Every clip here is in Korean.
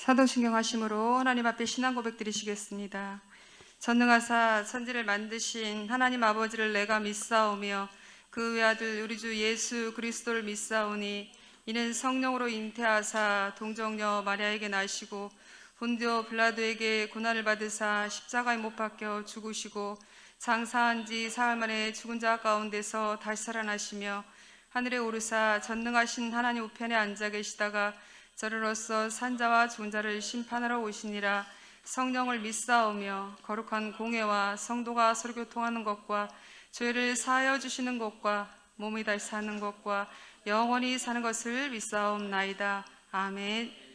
사도신경 하심으로 하나님 앞에 신앙 고백 드리시겠습니다. 전능하사 천지를 만드신 하나님 아버지를 내가 믿사오며 그 외아들 우리 주 예수 그리스도를 믿사오니 이는 성령으로 잉태하사 동정녀 마리아에게 나시고 본디오 빌라도에게 고난을 받으사 십자가에 못 박혀 죽으시고 장사한 지 사흘 만에 죽은 자 가운데서 다시 살아나시며 하늘에 오르사 전능하신 하나님 우편에 앉아 계시다가 저리로서 산자와 죽은 자를 심판하러 오시니라. 성령을 믿사오며 거룩한 공회와 성도가 서로 교통하는 것과 죄를 사하여 주시는 것과 몸이 다시 사는 것과 영원히 사는 것을 믿사옵나이다. 아멘.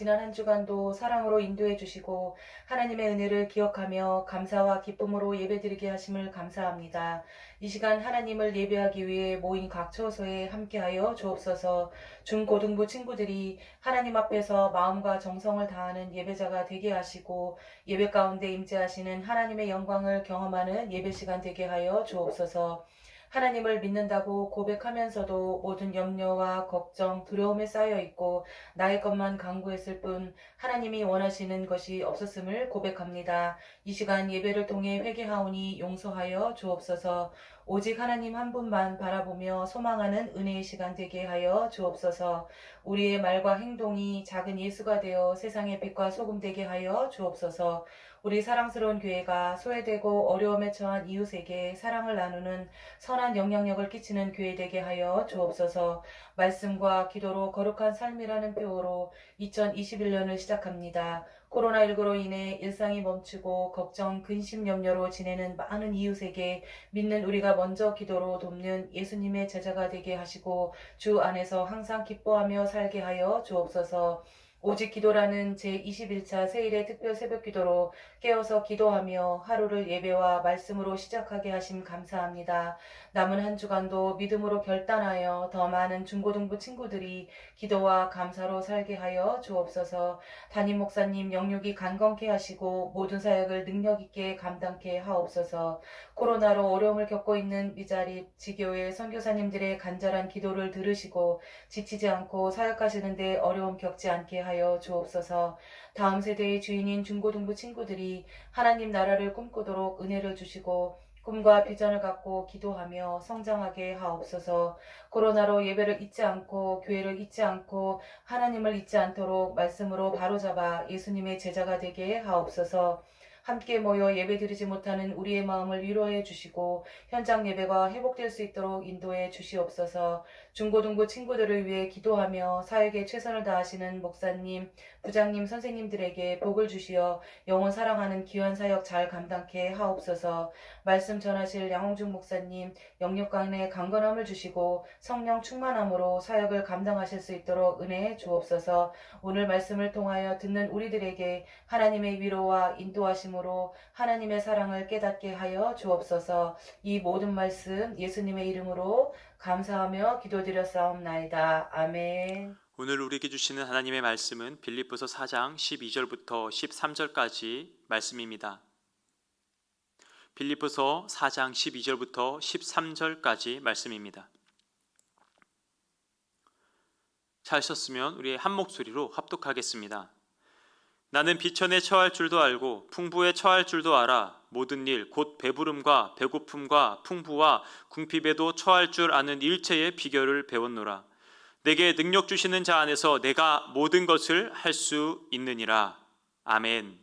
지난 한 주간도 사랑으로 인도해 주시고 하나님의 은혜를 기억하며 감사와 기쁨으로 예배드리게 하심을 감사합니다. 이 시간 하나님을 예배하기 위해 모인 각 처소에 함께하여 주옵소서. 중고등부 친구들이 하나님 앞에서 마음과 정성을 다하는 예배자가 되게 하시고 예배 가운데 임재하시는 하나님의 영광을 경험하는 예배 시간 되게 하여 주옵소서. 하나님을 믿는다고 고백하면서도 모든 염려와 걱정, 두려움에 쌓여 있고 나의 것만 강구했을 뿐 하나님이 원하시는 것이 없었음을 고백합니다. 이 시간 예배를 통해 회개하오니 용서하여 주옵소서. 오직 하나님 한 분만 바라보며 소망하는 은혜의 시간 되게 하여 주옵소서. 우리의 말과 행동이 작은 예수가 되어 세상의 빛과 소금 되게 하여 주옵소서. 우리 사랑스러운 교회가 소외되고 어려움에 처한 이웃에게 사랑을 나누는 선한 영향력을 끼치는 교회 되게 하여 주옵소서. 말씀과 기도로 거룩한 삶이라는 표어로 2021년을 시작합니다. 코로나19로 인해 일상이 멈추고 걱정, 근심, 염려로 지내는 많은 이웃에게 믿는 우리가 먼저 기도로 돕는 예수님의 제자가 되게 하시고 주 안에서 항상 기뻐하며 살게 하여 주옵소서. 오직 기도라는 제21차 세일의 특별 새벽 기도로 깨어서 기도하며 하루를 예배와 말씀으로 시작하게 하심 감사합니다. 남은 한 주간도 믿음으로 결단하여 더 많은 중고등부 친구들이 기도와 감사로 살게 하여 주옵소서. 담임 목사님 영육이 강건케 하시고 모든 사역을 능력 있게 감당케 하옵소서. 코로나로 어려움을 겪고 있는 미자립 지교회 선교사님들의 간절한 기도를 들으시고 지치지 않고 사역하시는데 어려움 겪지 않게 하여 주옵소서. 다음 세대의 주인인 중고등부 친구들이 하나님 나라를 꿈꾸도록 은혜를 주시고 꿈과 비전을 갖고 기도하며 성장하게 하옵소서. 코로나로 예배를 잊지 않고 교회를 잊지 않고 하나님을 잊지 않도록 말씀으로 바로잡아 예수님의 제자가 되게 하옵소서. 함께 모여 예배드리지 못하는 우리의 마음을 위로해 주시고 현장 예배가 회복될 수 있도록 인도해 주시옵소서. 중고등부 친구들을 위해 기도하며 사역에 최선을 다하시는 목사님, 부장님, 선생님들에게 복을 주시어 영혼 사랑하는 귀한 사역 잘 감당케 하옵소서. 말씀 전하실 양홍중 목사님, 영육간에 강건함을 주시고 성령 충만함으로 사역을 감당하실 수 있도록 은혜해 주옵소서. 오늘 말씀을 통하여 듣는 우리들에게 하나님의 위로와 인도하심으로 하나님의 사랑을 깨닫게 하여 주옵소서. 이 모든 말씀 예수님의 이름으로 감사하며 기도드렸사옵나이다. 아멘. 오늘 우리에게 주시는 하나님의 말씀은 빌립보서 4장 12절부터 13절까지 말씀입니다. 빌립보서 4장 12절부터 13절까지 말씀입니다. 잘 썼으면 우리 한 목소리로 합독하겠습니다. 나는 비천에 처할 줄도 알고 풍부에 처할 줄도 알아. 모든 일 곧 배부름과 배고픔과 풍부와 궁핍에도 처할 줄 아는 일체의 비결을 배웠노라. 내게 능력 주시는 자 안에서 내가 모든 것을 할 수 있느니라. 아멘.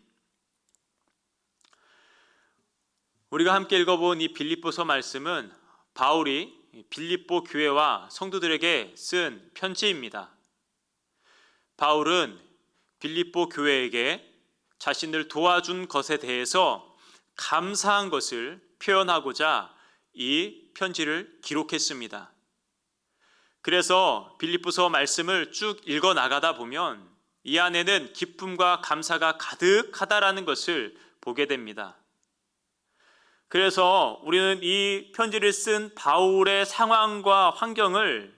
우리가 함께 읽어본 이 빌립보서 말씀은 바울이 빌립보 교회와 성도들에게 쓴 편지입니다. 바울은 빌립보 교회에게 자신을 도와준 것에 대해서 감사한 것을 표현하고자 이 편지를 기록했습니다. 그래서 빌립보서 말씀을 쭉 읽어 나가다 보면 이 안에는 기쁨과 감사가 가득하다라는 것을 보게 됩니다. 그래서 우리는 이 편지를 쓴 바울의 상황과 환경을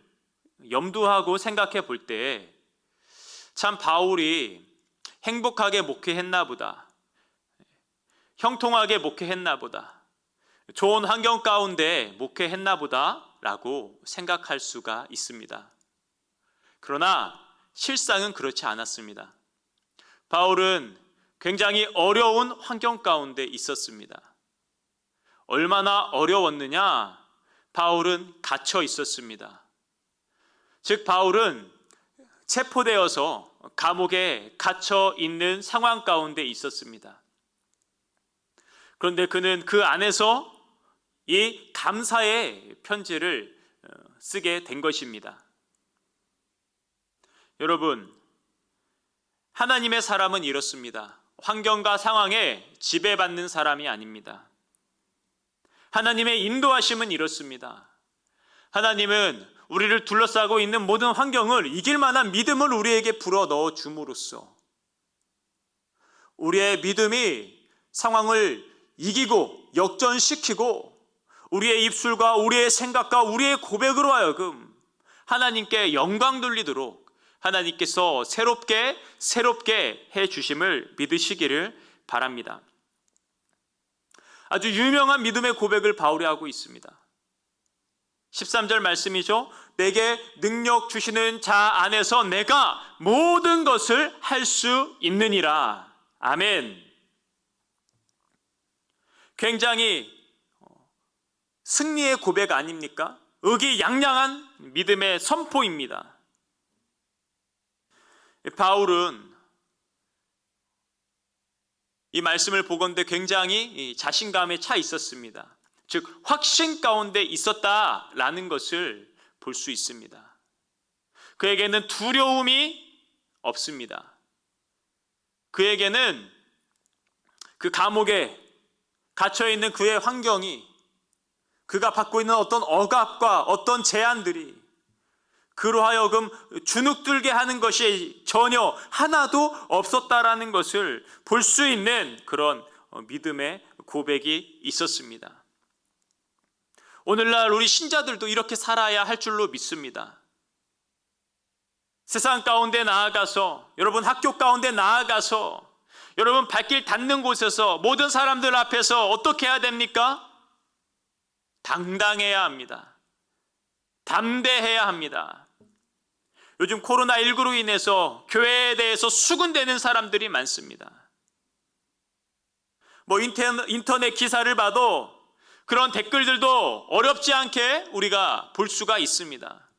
염두하고 생각해 볼 때 참 바울이 행복하게 목회했나 보다, 형통하게 목회했나 보다, 좋은 환경 가운데 목회했나 보다 라고 생각할 수가 있습니다. 그러나 실상은 그렇지 않았습니다. 바울은 굉장히 어려운 환경 가운데 있었습니다. 얼마나 어려웠느냐? 바울은 갇혀 있었습니다. 즉 바울은 체포되어서 감옥에 갇혀 있는 상황 가운데 있었습니다. 그런데 그는 그 안에서 이 감사의 편지를 쓰게 된 것입니다. 여러분, 하나님의 사람은 이렇습니다. 환경과 상황에 지배받는 사람이 아닙니다. 하나님의 인도하심은 이렇습니다. 하나님은 우리를 둘러싸고 있는 모든 환경을 이길 만한 믿음을 우리에게 불어 넣어 줌으로써 우리의 믿음이 상황을 이기고 역전시키고 우리의 입술과 우리의 생각과 우리의 고백으로 하여금 하나님께 영광 돌리도록 하나님께서 새롭게 해주심을 믿으시기를 바랍니다. 아주 유명한 믿음의 고백을 바울이 하고 있습니다. 13절 말씀이죠. 내게 능력 주시는 자 안에서 내가 모든 것을 할 수 있느니라. 아멘. 굉장히 승리의 고백 아닙니까? 의기양양한 믿음의 선포입니다. 바울은 이 말씀을 보건대 굉장히 자신감에 차 있었습니다. 즉 확신 가운데 있었다라는 것을 볼 수 있습니다. 그에게는 두려움이 없습니다. 그에게는 그 감옥에 갇혀있는 그의 환경이, 그가 받고 있는 어떤 억압과 어떤 제한들이 그로 하여금 주눅들게 하는 것이 전혀 하나도 없었다라는 것을 볼 수 있는 그런 믿음의 고백이 있었습니다. 오늘날 우리 신자들도 이렇게 살아야 할 줄로 믿습니다. 세상 가운데 나아가서, 여러분 학교 가운데 나아가서, 여러분 발길 닿는 곳에서 모든 사람들 앞에서 어떻게 해야 됩니까? 당당해야 합니다. 담대해야 합니다. 요즘 코로나19로 인해서 교회에 대해서 수군대는 사람들이 많습니다. 인터넷 기사를 봐도 그런 댓글들도 어렵지 않게 우리가 볼 수가 있습니다.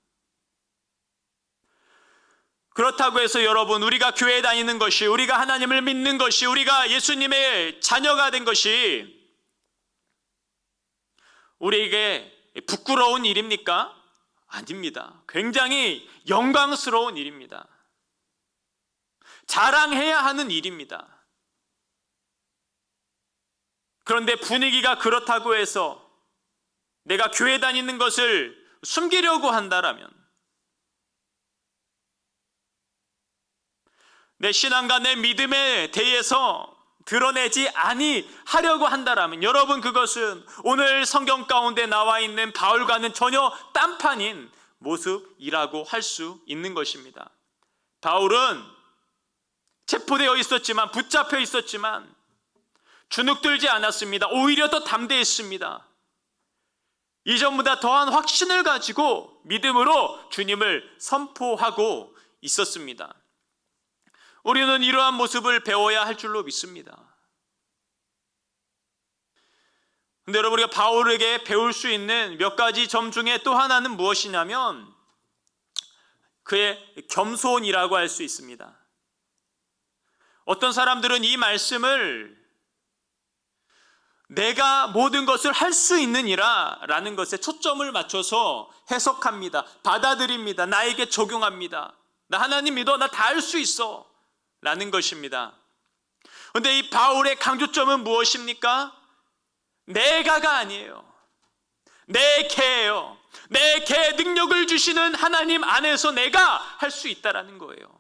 그렇다고 해서 여러분, 우리가 교회에 다니는 것이, 우리가 하나님을 믿는 것이, 우리가 예수님의 자녀가 된 것이 우리에게 부끄러운 일입니까? 아닙니다. 굉장히 영광스러운 일입니다. 자랑해야 하는 일입니다. 그런데 분위기가 그렇다고 해서 내가 교회 다니는 것을 숨기려고 한다라면, 내 신앙과 내 믿음에 대해서 드러내지 아니하려고 한다라면, 여러분, 그것은 오늘 성경 가운데 나와 있는 바울과는 전혀 딴판인 모습이라고 할 수 있는 것입니다. 바울은 체포되어 있었지만, 붙잡혀 있었지만 주눅들지 않았습니다. 오히려 더 담대했습니다. 이전보다 더한 확신을 가지고 믿음으로 주님을 선포하고 있었습니다. 우리는 이러한 모습을 배워야 할 줄로 믿습니다. 그런데 여러분, 우리가 바울에게 배울 수 있는 몇 가지 점 중에 또 하나는 무엇이냐면 그의 겸손이라고 할 수 있습니다. 어떤 사람들은 이 말씀을 내가 모든 것을 할 수 있느니라 라는 것에 초점을 맞춰서 해석합니다. 받아들입니다. 나에게 적용합니다. 나 하나님 믿어. 나 다 할 수 있어 라는 것입니다. 그런데 이 바울의 강조점은 무엇입니까? 내가가 아니에요. 내 개예요. 내 개 능력을 주시는 하나님 안에서 내가 할 수 있다라는 거예요.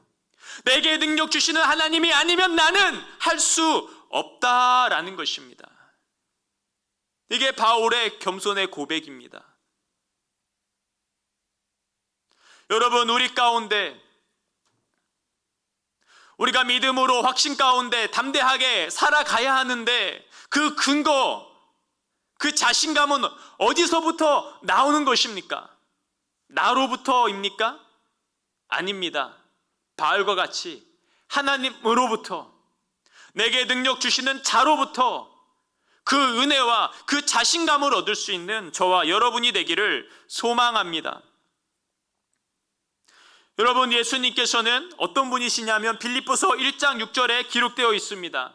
내게 능력 주시는 하나님이 아니면 나는 할 수 없다라는 것입니다. 이게 바울의 겸손의 고백입니다. 여러분, 우리 가운데 우리가 믿음으로 확신 가운데 담대하게 살아가야 하는데 그 근거, 그 자신감은 어디서부터 나오는 것입니까? 나로부터입니까? 아닙니다. 바울과 같이 하나님으로부터, 내게 능력 주시는 자로부터 그 은혜와 그 자신감을 얻을 수 있는 저와 여러분이 되기를 소망합니다. 여러분, 예수님께서는 어떤 분이시냐면 빌립보서 1장 6절에 기록되어 있습니다.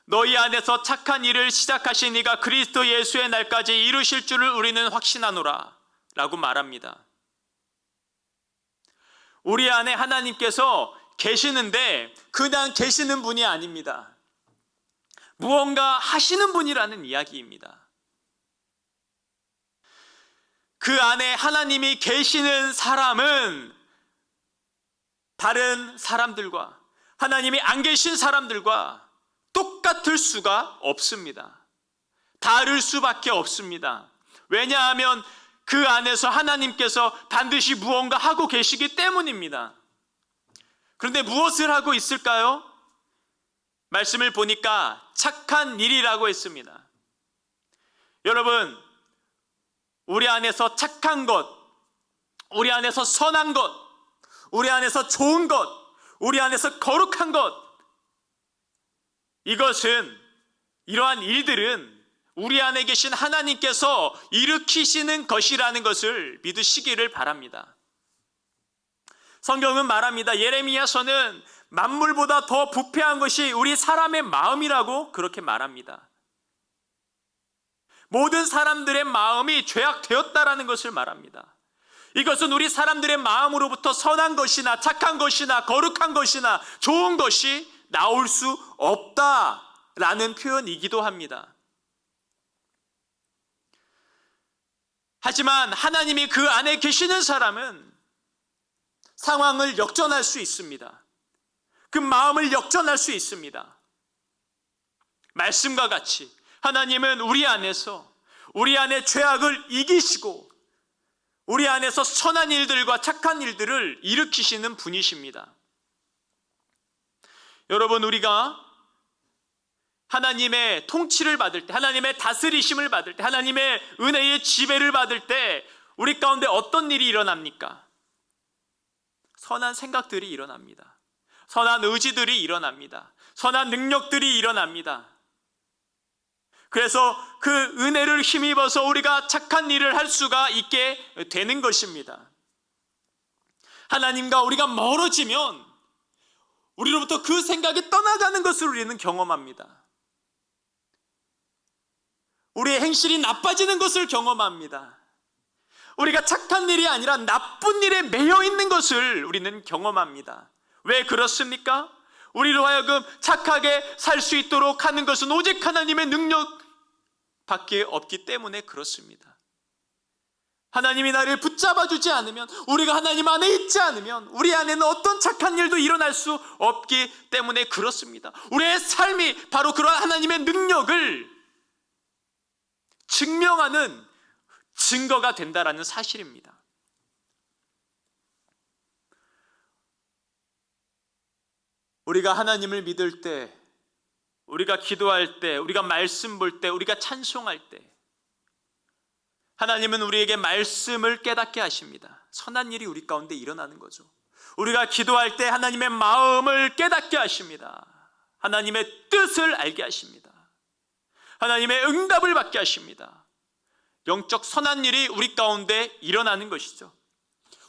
너희 안에서 착한 일을 시작하신 이가 그리스도 예수의 날까지 이루실 줄을 우리는 확신하노라 라고 말합니다. 우리 안에 하나님께서 계시는데 그냥 계시는 분이 아닙니다. 무언가 하시는 분이라는 이야기입니다. 그 안에 하나님이 계시는 사람은 다른 사람들과, 하나님이 안 계신 사람들과 똑같을 수가 없습니다. 다를 수밖에 없습니다. 왜냐하면 그 안에서 하나님께서 반드시 무언가 하고 계시기 때문입니다. 그런데 무엇을 하고 있을까요? 말씀을 보니까 착한 일이라고 했습니다. 여러분, 우리 안에서 착한 것, 우리 안에서 선한 것, 우리 안에서 좋은 것, 우리 안에서 거룩한 것, 이것은, 이러한 일들은 우리 안에 계신 하나님께서 일으키시는 것이라는 것을 믿으시기를 바랍니다. 성경은 말합니다. 예레미야서는 만물보다 더 부패한 것이 우리 사람의 마음이라고 그렇게 말합니다. 모든 사람들의 마음이 죄악되었다라는 것을 말합니다. 이것은 우리 사람들의 마음으로부터 선한 것이나 착한 것이나 거룩한 것이나 좋은 것이 나올 수 없다라는 표현이기도 합니다. 하지만 하나님이 그 안에 계시는 사람은 상황을 역전할 수 있습니다. 그 마음을 역전할 수 있습니다. 말씀과 같이 하나님은 우리 안에서 우리 안에 죄악을 이기시고 우리 안에서 선한 일들과 착한 일들을 일으키시는 분이십니다. 여러분, 우리가 하나님의 통치를 받을 때, 하나님의 다스리심을 받을 때, 하나님의 은혜의 지배를 받을 때 우리 가운데 어떤 일이 일어납니까? 선한 생각들이 일어납니다. 선한 의지들이 일어납니다. 선한 능력들이 일어납니다. 그래서 그 은혜를 힘입어서 우리가 착한 일을 할 수가 있게 되는 것입니다. 하나님과 우리가 멀어지면 우리로부터 그 생각이 떠나가는 것을 우리는 경험합니다. 우리의 행실이 나빠지는 것을 경험합니다. 우리가 착한 일이 아니라 나쁜 일에 매여 있는 것을 우리는 경험합니다. 왜 그렇습니까? 우리로 하여금 착하게 살 수 있도록 하는 것은 오직 하나님의 능력밖에 없기 때문에 그렇습니다. 하나님이 나를 붙잡아 주지 않으면, 우리가 하나님 안에 있지 않으면 우리 안에는 어떤 착한 일도 일어날 수 없기 때문에 그렇습니다. 우리의 삶이 바로 그런 하나님의 능력을 증명하는 증거가 된다라는 사실입니다. 우리가 하나님을 믿을 때, 우리가 기도할 때, 우리가 말씀 볼 때, 우리가 찬송할 때 하나님은 우리에게 말씀을 깨닫게 하십니다. 선한 일이 우리 가운데 일어나는 거죠. 우리가 기도할 때 하나님의 마음을 깨닫게 하십니다. 하나님의 뜻을 알게 하십니다. 하나님의 응답을 받게 하십니다. 영적 선한 일이 우리 가운데 일어나는 것이죠.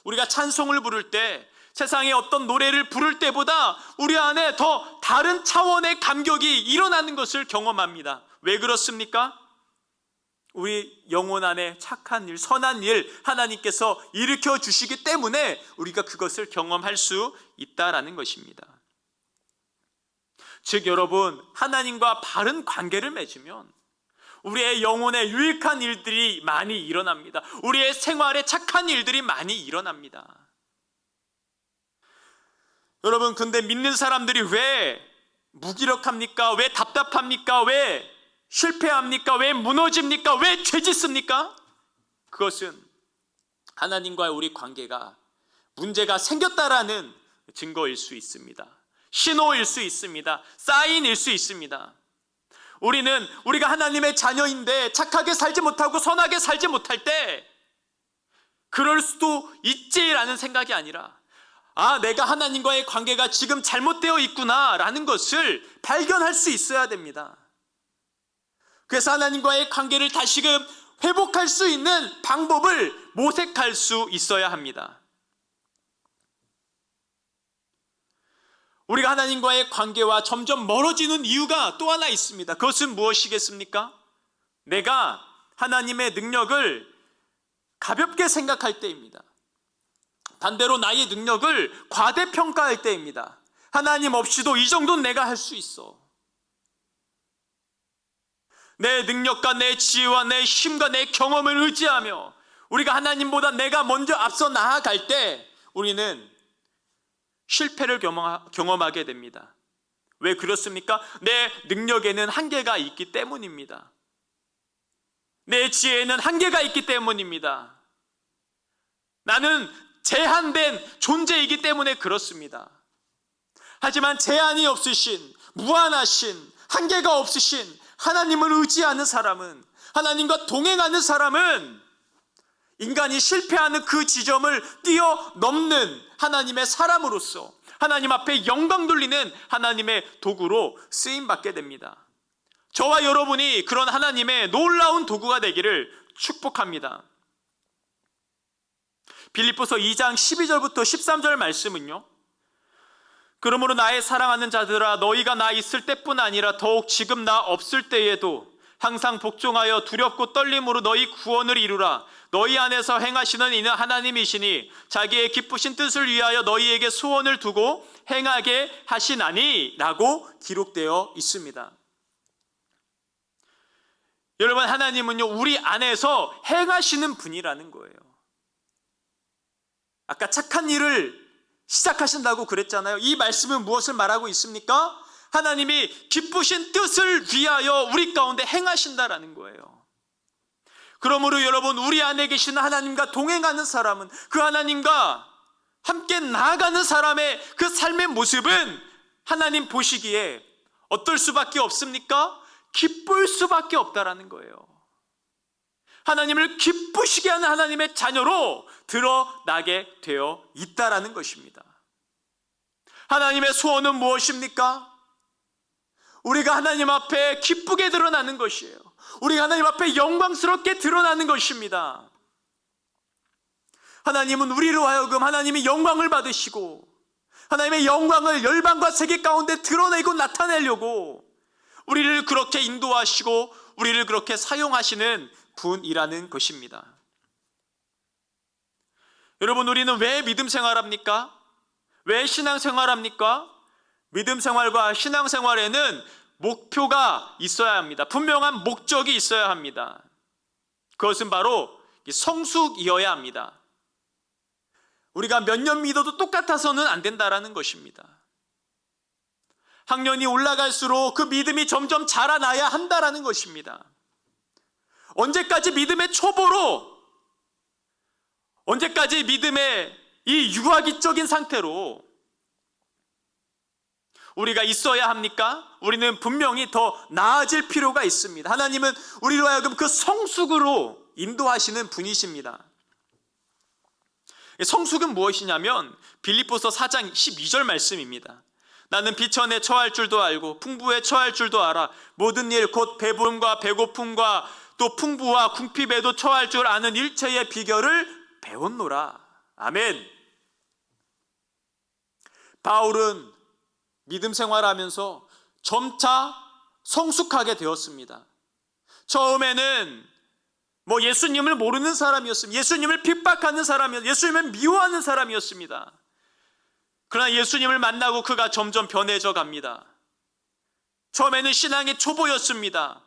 우리가 찬송을 부를 때, 세상의 어떤 노래를 부를 때보다 우리 안에 더 다른 차원의 감격이 일어나는 것을 경험합니다. 왜 그렇습니까? 우리 영혼 안에 착한 일, 선한 일 하나님께서 일으켜 주시기 때문에 우리가 그것을 경험할 수 있다라는 것입니다. 즉, 여러분, 하나님과 바른 관계를 맺으면 우리의 영혼에 유익한 일들이 많이 일어납니다. 우리의 생활에 착한 일들이 많이 일어납니다. 여러분, 근데 믿는 사람들이 왜 무기력합니까? 왜 답답합니까? 왜 실패합니까? 왜 무너집니까? 왜 죄짓습니까? 그것은 하나님과의 우리 관계가 문제가 생겼다라는 증거일 수 있습니다. 신호일 수 있습니다. 사인일 수 있습니다. 우리가 하나님의 자녀인데 착하게 살지 못하고 선하게 살지 못할 때 그럴 수도 있지라는 생각이 아니라, 내가 하나님과의 관계가 지금 잘못되어 있구나 라는 것을 발견할 수 있어야 됩니다. 그래서 하나님과의 관계를 다시금 회복할 수 있는 방법을 모색할 수 있어야 합니다. 우리가 하나님과의 관계와 점점 멀어지는 이유가 또 하나 있습니다. 그것은 무엇이겠습니까? 내가 하나님의 능력을 가볍게 생각할 때입니다. 반대로 나의 능력을 과대평가할 때입니다. 하나님 없이도 이 정도는 내가 할 수 있어. 내 능력과 내 지혜와 내 힘과 내 경험을 의지하며 우리가 하나님보다 내가 먼저 앞서 나아갈 때 우리는 실패를 경험하게 됩니다. 왜 그렇습니까? 내 능력에는 한계가 있기 때문입니다. 내 지혜에는 한계가 있기 때문입니다. 나는 제한된 존재이기 때문에 그렇습니다. 하지만 제한이 없으신, 무한하신, 한계가 없으신 하나님을 의지하는 사람은, 하나님과 동행하는 사람은 인간이 실패하는 그 지점을 뛰어넘는 하나님의 사람으로서 하나님 앞에 영광 돌리는 하나님의 도구로 쓰임받게 됩니다. 저와 여러분이 그런 하나님의 놀라운 도구가 되기를 축복합니다. 빌립보서 2장 12절부터 13절 말씀은요, 그러므로 나의 사랑하는 자들아, 너희가 나 있을 때뿐 아니라 더욱 지금 나 없을 때에도 항상 복종하여 두렵고 떨림으로 너희 구원을 이루라. 너희 안에서 행하시는 이는 하나님이시니 자기의 기쁘신 뜻을 위하여 너희에게 소원을 두고 행하게 하시나니 라고 기록되어 있습니다. 여러분, 하나님은요, 우리 안에서 행하시는 분이라는 거예요. 아까 착한 일을 시작하신다고 그랬잖아요. 이 말씀은 무엇을 말하고 있습니까? 하나님이 기쁘신 뜻을 위하여 우리 가운데 행하신다라는 거예요. 그러므로 여러분, 우리 안에 계시는 하나님과 동행하는 사람은, 그 하나님과 함께 나아가는 사람의 그 삶의 모습은 하나님 보시기에 어떨 수밖에 없습니까? 기쁠 수밖에 없다라는 거예요. 하나님을 기쁘시게 하는 하나님의 자녀로 드러나게 되어 있다라는 것입니다. 하나님의 소원은 무엇입니까? 우리가 하나님 앞에 기쁘게 드러나는 것이에요. 우리가 하나님 앞에 영광스럽게 드러나는 것입니다. 하나님은 우리로 하여금 하나님이 영광을 받으시고 하나님의 영광을 열방과 세계 가운데 드러내고 나타내려고 우리를 그렇게 인도하시고 우리를 그렇게 사용하시는 분이라는 것입니다. 여러분, 우리는 왜 믿음 생활합니까? 왜 신앙 생활합니까? 믿음 생활과 신앙 생활에는 목표가 있어야 합니다. 분명한 목적이 있어야 합니다. 그것은 바로 성숙이어야 합니다. 우리가 몇 년 믿어도 똑같아서는 안 된다라는 것입니다. 학년이 올라갈수록 그 믿음이 점점 자라나야 한다라는 것입니다. 언제까지 믿음의 초보로, 언제까지 믿음의 이 유아기적인 상태로 우리가 있어야 합니까? 우리는 분명히 더 나아질 필요가 있습니다. 하나님은 우리로 하여금 그 성숙으로 인도하시는 분이십니다. 성숙은 무엇이냐면 빌립보서 4장 12절 말씀입니다. 나는 비천에 처할 줄도 알고 풍부에 처할 줄도 알아. 모든 일 곧 배부름과 배고픔과 또 풍부와 궁핍에도 처할 줄 아는 일체의 비결을 배웠노라. 아멘. 바울은 믿음 생활하면서 점차 성숙하게 되었습니다. 처음에는 예수님을 모르는 사람이었습니다. 예수님을 핍박하는 사람이었습니다. 예수님을 미워하는 사람이었습니다. 그러나 예수님을 만나고 그가 점점 변해져 갑니다. 처음에는 신앙의 초보였습니다.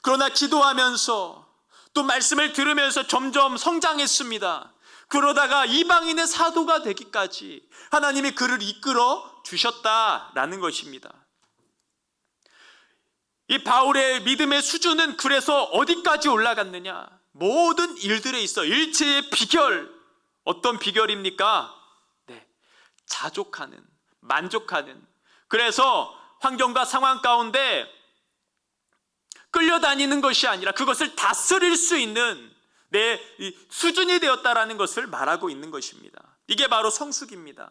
그러나 기도하면서 또 말씀을 들으면서 점점 성장했습니다. 그러다가 이방인의 사도가 되기까지 하나님이 그를 이끌어 주셨다라는 것입니다. 이 바울의 믿음의 수준은 그래서 어디까지 올라갔느냐? 모든 일들에 있어 일체의 비결, 어떤 비결입니까? 자족하는, 만족하는. 그래서 환경과 상황 가운데 끌려다니는 것이 아니라 그것을 다스릴 수 있는 내 수준이 되었다라는 것을 말하고 있는 것입니다. 이게 바로 성숙입니다.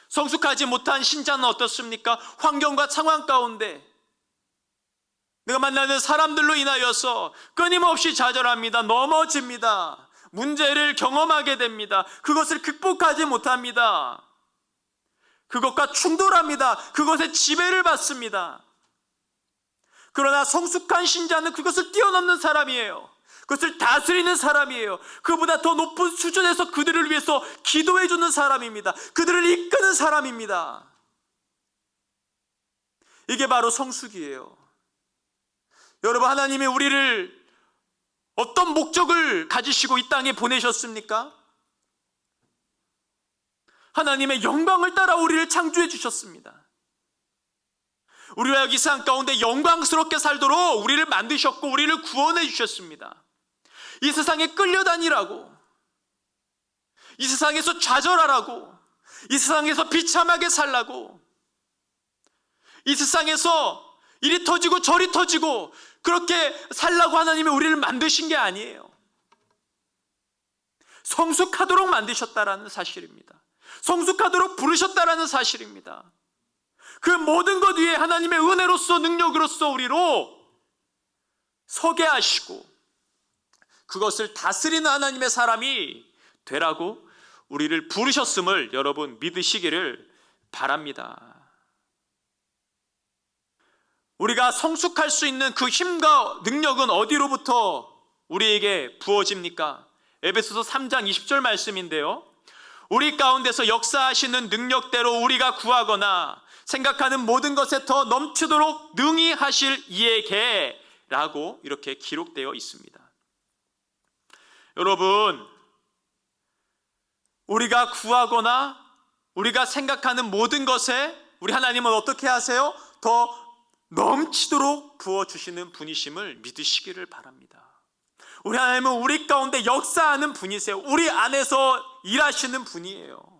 성숙하지 못한 신자는 어떻습니까? 환경과 상황 가운데 내가 만나는 사람들로 인하여서 끊임없이 좌절합니다. 넘어집니다. 문제를 경험하게 됩니다. 그것을 극복하지 못합니다. 그것과 충돌합니다. 그것에 지배를 받습니다. 그러나 성숙한 신자는 그것을 뛰어넘는 사람이에요. 그것을 다스리는 사람이에요. 그보다 더 높은 수준에서 그들을 위해서 기도해 주는 사람입니다. 그들을 이끄는 사람입니다. 이게 바로 성숙이에요. 여러분, 하나님이 우리를 어떤 목적을 가지시고 이 땅에 보내셨습니까? 하나님의 영광을 따라 우리를 창조해 주셨습니다. 우리와 이 세상 가운데 영광스럽게 살도록 우리를 만드셨고 우리를 구원해 주셨습니다. 이 세상에 끌려다니라고, 이 세상에서 좌절하라고, 이 세상에서 비참하게 살라고, 이 세상에서 이리 터지고 저리 터지고 그렇게 살라고 하나님이 우리를 만드신 게 아니에요. 성숙하도록 만드셨다라는 사실입니다. 성숙하도록 부르셨다라는 사실입니다. 그 모든 것 위에 하나님의 은혜로서 능력으로서 우리로 서게 하시고 그것을 다스리는 하나님의 사람이 되라고 우리를 부르셨음을 여러분 믿으시기를 바랍니다. 우리가 성숙할 수 있는 그 힘과 능력은 어디로부터 우리에게 부어집니까? 에베소서 3장 20절 말씀인데요. 우리 가운데서 역사하시는 능력대로 우리가 구하거나 생각하는 모든 것에 더 넘치도록 능히 하실 이에게 라고 이렇게 기록되어 있습니다. 여러분, 우리가 구하거나 우리가 생각하는 모든 것에 우리 하나님은 어떻게 하세요? 더 넘치도록 부어주시는 분이심을 믿으시기를 바랍니다. 우리 하나님은 우리 가운데 역사하는 분이세요. 우리 안에서 일하시는 분이에요.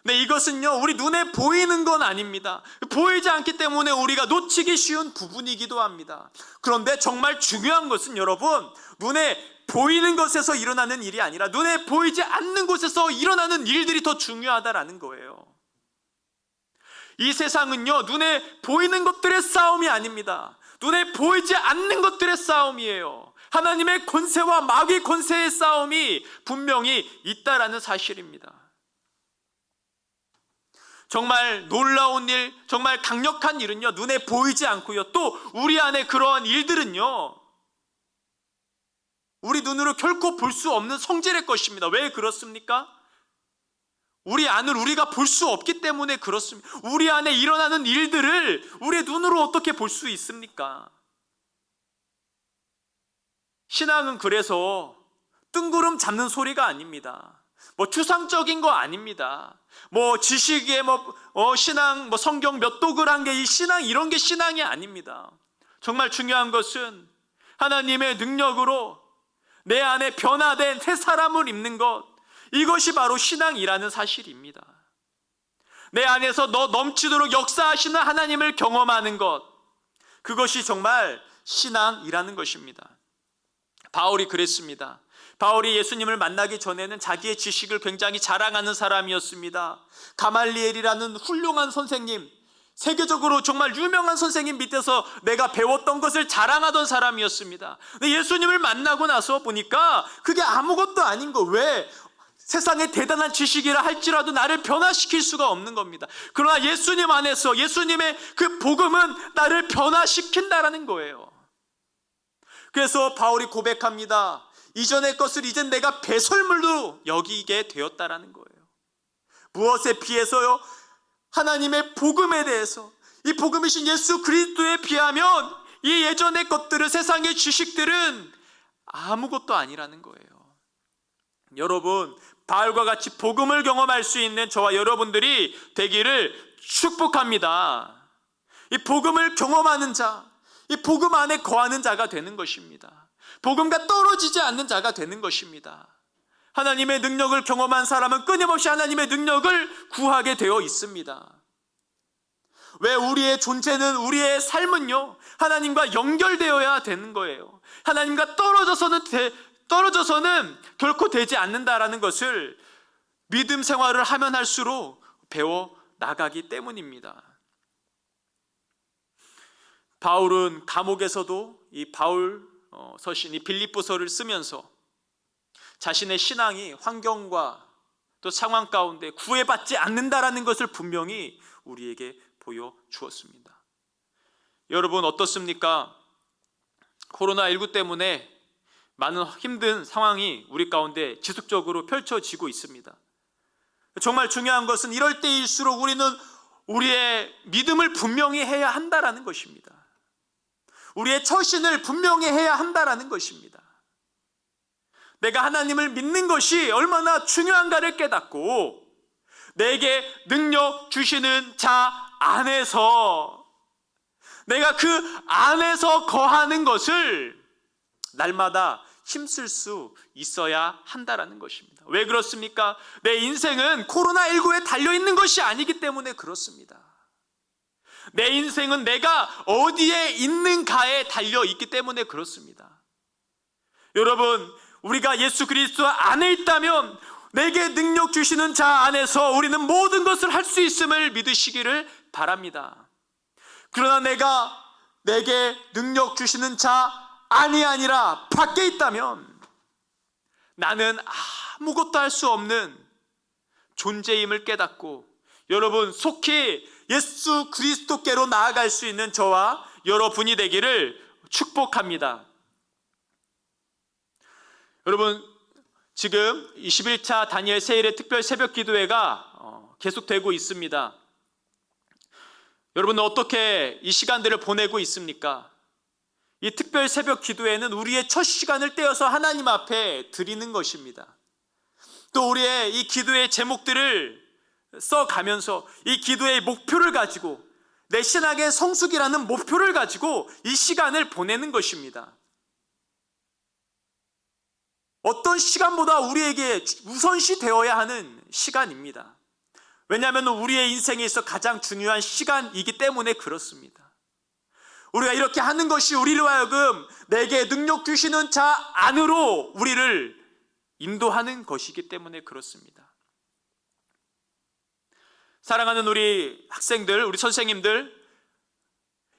네, 이것은요, 우리 눈에 보이는 건 아닙니다. 보이지 않기 때문에 우리가 놓치기 쉬운 부분이기도 합니다. 그런데 정말 중요한 것은 여러분, 눈에 보이는 것에서 일어나는 일이 아니라 눈에 보이지 않는 곳에서 일어나는 일들이 더 중요하다라는 거예요. 이 세상은요, 눈에 보이는 것들의 싸움이 아닙니다. 눈에 보이지 않는 것들의 싸움이에요. 하나님의 권세와 마귀 권세의 싸움이 분명히 있다라는 사실입니다. 정말 놀라운 일, 정말 강력한 일은요, 눈에 보이지 않고요, 또 우리 안에 그러한 일들은요, 우리 눈으로 결코 볼 수 없는 성질의 것입니다. 왜 그렇습니까? 우리 안을 우리가 볼 수 없기 때문에 그렇습니다. 우리 안에 일어나는 일들을 우리의 눈으로 어떻게 볼 수 있습니까? 신앙은 그래서 뜬구름 잡는 소리가 아닙니다. 뭐 추상적인 거 아닙니다. 뭐 지식에 신앙, 성경 몇 독을 한 게 이 신앙, 이런 게 신앙이 아닙니다. 정말 중요한 것은 하나님의 능력으로 내 안에 변화된 새 사람을 입는 것, 이것이 바로 신앙이라는 사실입니다. 내 안에서 너 넘치도록 역사하시는 하나님을 경험하는 것, 그것이 정말 신앙이라는 것입니다. 바울이 그랬습니다. 바울이 예수님을 만나기 전에는 자기의 지식을 굉장히 자랑하는 사람이었습니다. 가말리엘이라는 훌륭한 선생님, 세계적으로 정말 유명한 선생님 밑에서 내가 배웠던 것을 자랑하던 사람이었습니다. 근데 예수님을 만나고 나서 보니까 그게 아무것도 아닌 거. 왜? 세상에 대단한 지식이라 할지라도 나를 변화시킬 수가 없는 겁니다. 그러나 예수님 안에서 예수님의 그 복음은 나를 변화시킨다라는 거예요. 그래서 바울이 고백합니다. 이전의 것을 이젠 내가 배설물로 여기게 되었다라는 거예요. 무엇에 비해서요? 하나님의 복음에 대해서, 이 복음이신 예수 그리스도에 비하면 이 예전의 것들은, 세상의 지식들은 아무것도 아니라는 거예요. 여러분, 바울과 같이 복음을 경험할 수 있는 저와 여러분들이 되기를 축복합니다. 이 복음을 경험하는 자, 이 복음 안에 거하는 자가 되는 것입니다. 복음과 떨어지지 않는 자가 되는 것입니다. 하나님의 능력을 경험한 사람은 끊임없이 하나님의 능력을 구하게 되어 있습니다. 왜? 우리의 존재는, 우리의 삶은요, 하나님과 연결되어야 되는 거예요. 하나님과 떨어져서는 결코 되지 않는다라는 것을 믿음 생활을 하면 할수록 배워 나가기 때문입니다. 바울은 감옥에서도 이 바울 서신, 이 빌립보서를 쓰면서 자신의 신앙이 환경과 또 상황 가운데 구애받지 않는다라는 것을 분명히 우리에게 보여주었습니다. 여러분 어떻습니까? 코로나19 때문에 많은 힘든 상황이 우리 가운데 지속적으로 펼쳐지고 있습니다. 정말 중요한 것은 이럴 때일수록 우리는 우리의 믿음을 분명히 해야 한다라는 것입니다. 우리의 처신을 분명히 해야 한다라는 것입니다. 내가 하나님을 믿는 것이 얼마나 중요한가를 깨닫고 내게 능력 주시는 자 안에서 내가 그 안에서 거하는 것을 날마다 힘쓸 수 있어야 한다라는 것입니다. 왜 그렇습니까? 내 인생은 코로나19에 달려있는 것이 아니기 때문에 그렇습니다. 내 인생은 내가 어디에 있는가에 달려있기 때문에 그렇습니다. 여러분, 우리가 예수 그리스도 안에 있다면 내게 능력 주시는 자 안에서 우리는 모든 것을 할 수 있음을 믿으시기를 바랍니다. 그러나 내게 능력 주시는 자 안이 아니라 밖에 있다면 나는 아무것도 할 수 없는 존재임을 깨닫고 여러분 속히 예수 그리스도께로 나아갈 수 있는 저와 여러분이 되기를 축복합니다. 여러분 지금 21차 다니엘 세일의 특별 새벽 기도회가 계속되고 있습니다. 여러분은 어떻게 이 시간들을 보내고 있습니까? 이 특별 새벽 기도에는 우리의 첫 시간을 떼어서 하나님 앞에 드리는 것입니다. 또 우리의 이 기도의 제목들을 써가면서 이 기도의 목표를 가지고 내 신앙의 성숙이라는 목표를 가지고 이 시간을 보내는 것입니다. 어떤 시간보다 우리에게 우선시 되어야 하는 시간입니다. 왜냐하면 우리의 인생에 있어 가장 중요한 시간이기 때문에 그렇습니다. 우리가 이렇게 하는 것이 우리로 하여금 내게 능력 주시는 자 안으로 우리를 인도하는 것이기 때문에 그렇습니다. 사랑하는 우리 학생들, 우리 선생님들,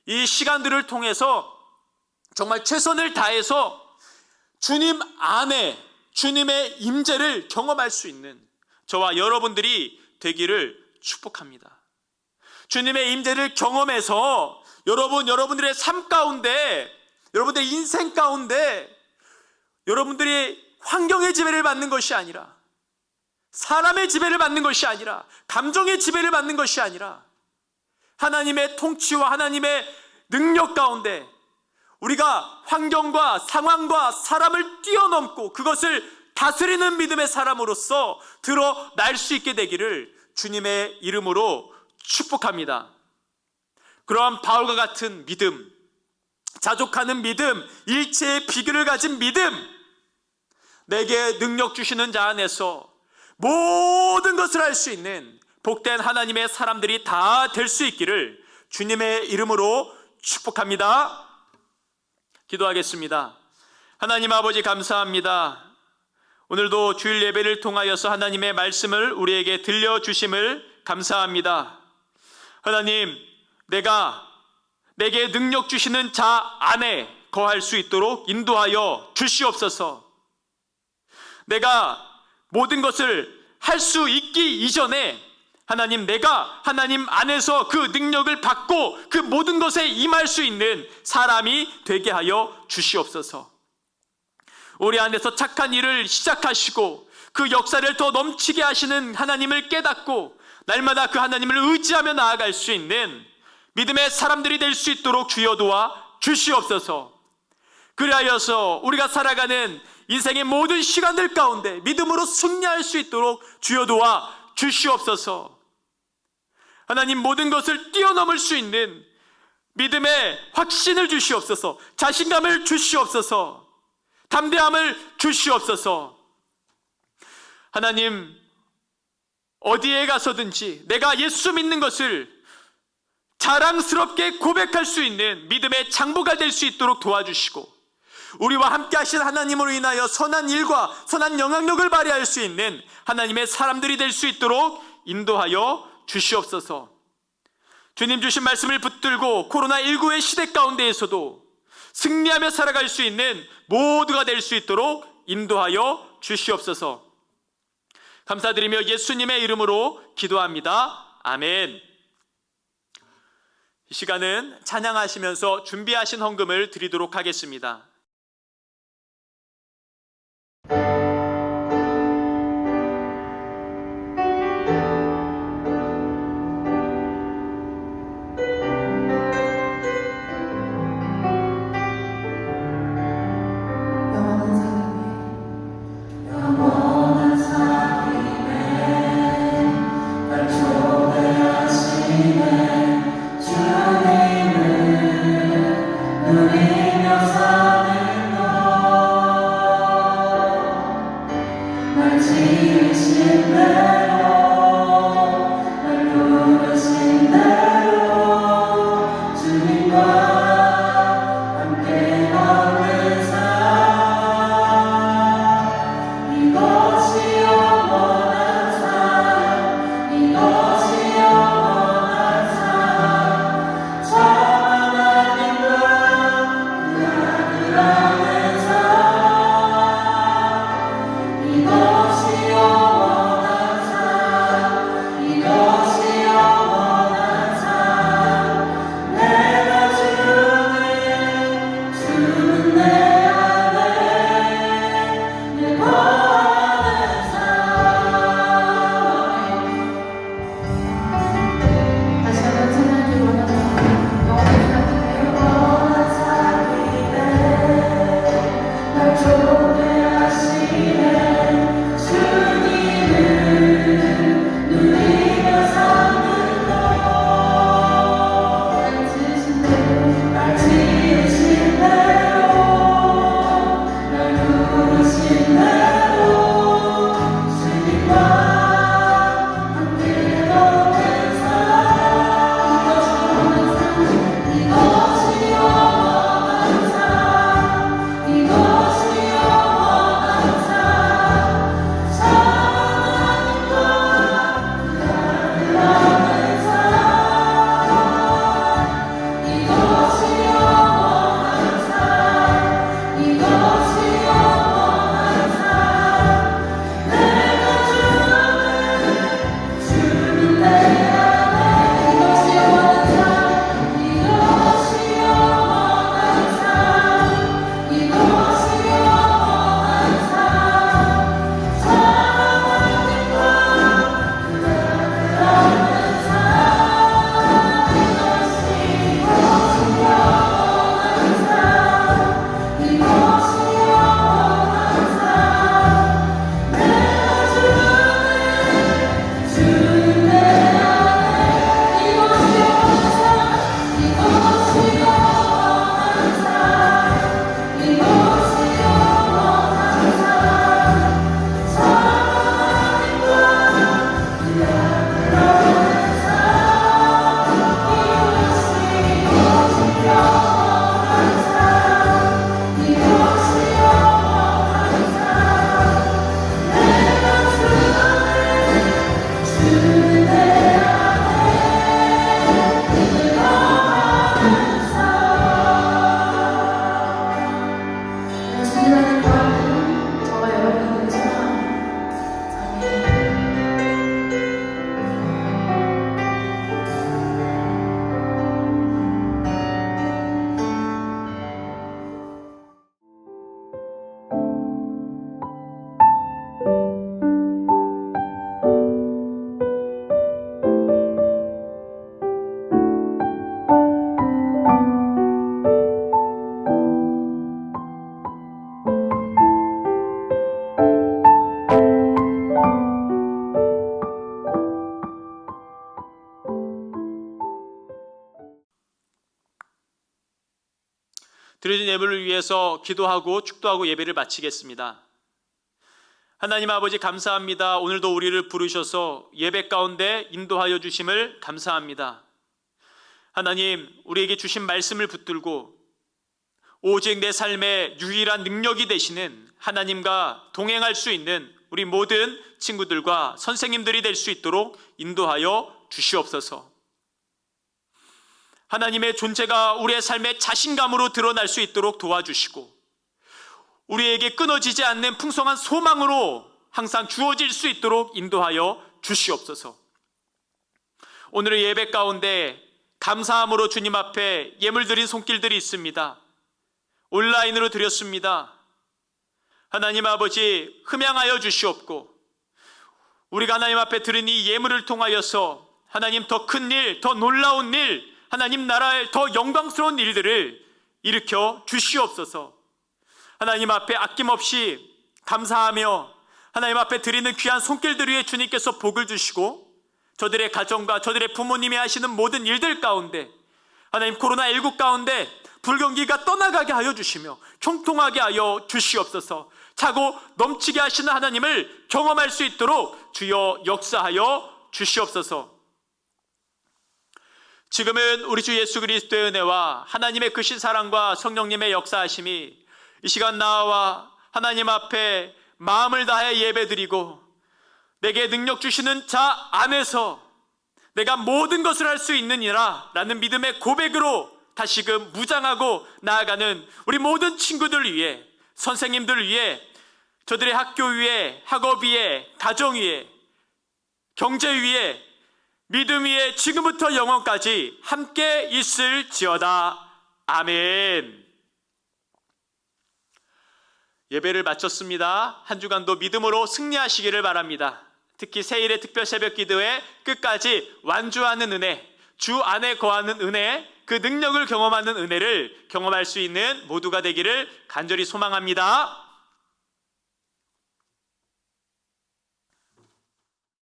이 시간들을 통해서 정말 최선을 다해서 주님 안에 주님의 임재를 경험할 수 있는 저와 여러분들이 되기를 축복합니다. 주님의 임재를 경험해서 여러분들의 삶 가운데, 여러분들의 인생 가운데 여러분들이 환경의 지배를 받는 것이 아니라, 사람의 지배를 받는 것이 아니라, 감정의 지배를 받는 것이 아니라 하나님의 통치와 하나님의 능력 가운데 우리가 환경과 상황과 사람을 뛰어넘고 그것을 다스리는 믿음의 사람으로서 드러날 수 있게 되기를 주님의 이름으로 축복합니다. 그러한 바울과 같은 믿음, 자족하는 믿음, 일체의 비결을 가진 믿음, 내게 능력 주시는 자 안에서 모든 것을 할 수 있는 복된 하나님의 사람들이 다 될 수 있기를 주님의 이름으로 축복합니다. 기도하겠습니다. 하나님 아버지 감사합니다. 오늘도 주일 예배를 통하여서 하나님의 말씀을 우리에게 들려주심을 감사합니다. 하나님, 내게 능력 주시는 자 안에 거할 수 있도록 인도하여 주시옵소서. 내가 모든 것을 할 수 있기 이전에 하나님, 내가 하나님 안에서 그 능력을 받고 그 모든 것에 임할 수 있는 사람이 되게 하여 주시옵소서. 우리 안에서 착한 일을 시작하시고 그 역사를 더 넘치게 하시는 하나님을 깨닫고 날마다 그 하나님을 의지하며 나아갈 수 있는 믿음의 사람들이 될 수 있도록 주여 도와 주시옵소서. 그리하여서 우리가 살아가는 인생의 모든 시간들 가운데 믿음으로 승리할 수 있도록 주여 도와 주시옵소서. 하나님, 모든 것을 뛰어넘을 수 있는 믿음의 확신을 주시옵소서. 자신감을 주시옵소서. 담대함을 주시옵소서. 하나님, 어디에 가서든지 내가 예수 믿는 것을 자랑스럽게 고백할 수 있는 믿음의 장부가 될 수 있도록 도와주시고, 우리와 함께 하신 하나님으로 인하여 선한 일과 선한 영향력을 발휘할 수 있는 하나님의 사람들이 될 수 있도록 인도하여 주시옵소서. 주님 주신 말씀을 붙들고 코로나19의 시대 가운데에서도 승리하며 살아갈 수 있는 모두가 될 수 있도록 인도하여 주시옵소서. 감사드리며 예수님의 이름으로 기도합니다. 아멘. 이 시간은 찬양하시면서 준비하신 헌금을 드리도록 하겠습니다. 누리며 사는 드려진 예물을 위해서 기도하고 축도하고 예배를 마치겠습니다. 하나님 아버지 감사합니다. 오늘도 우리를 부르셔서 예배 가운데 인도하여 주심을 감사합니다. 하나님, 우리에게 주신 말씀을 붙들고 오직 내 삶의 유일한 능력이 되시는 하나님과 동행할 수 있는 우리 모든 친구들과 선생님들이 될 수 있도록 인도하여 주시옵소서. 하나님의 존재가 우리의 삶의 자신감으로 드러날 수 있도록 도와주시고 우리에게 끊어지지 않는 풍성한 소망으로 항상 주어질 수 있도록 인도하여 주시옵소서. 오늘의 예배 가운데 감사함으로 주님 앞에 예물 드린 손길들이 있습니다. 온라인으로 드렸습니다. 하나님 아버지 흠양하여 주시옵고 우리가 하나님 앞에 드린 이 예물을 통하여서 하나님 더 큰 일, 더 놀라운 일, 하나님 나라의 더 영광스러운 일들을 일으켜 주시옵소서. 하나님 앞에 아낌없이 감사하며 하나님 앞에 드리는 귀한 손길들 위에 주님께서 복을 주시고 저들의 가정과 저들의 부모님이 하시는 모든 일들 가운데 하나님 코로나19 가운데 불경기가 떠나가게 하여 주시며 총통하게 하여 주시옵소서. 차고 넘치게 하시는 하나님을 경험할 수 있도록 주여 역사하여 주시옵소서. 지금은 우리 주 예수 그리스도의 은혜와 하나님의 크신 사랑과 성령님의 역사하심이 이 시간 나와 하나님 앞에 마음을 다해 예배드리고 내게 능력 주시는 자 안에서 내가 모든 것을 할 수 있느니라 라는 믿음의 고백으로 다시금 무장하고 나아가는 우리 모든 친구들 위해, 선생님들 위해, 저들의 학교 위에, 학업 위에, 가정 위에, 경제 위에, 믿음 위에 지금부터 영원까지 함께 있을지어다. 아멘. 예배를 마쳤습니다. 한 주간도 믿음으로 승리하시기를 바랍니다. 특히 새일의 특별 새벽 기도에 끝까지 완주하는 은혜, 주 안에 거하는 은혜, 그 능력을 경험하는 은혜를 경험할 수 있는 모두가 되기를 간절히 소망합니다.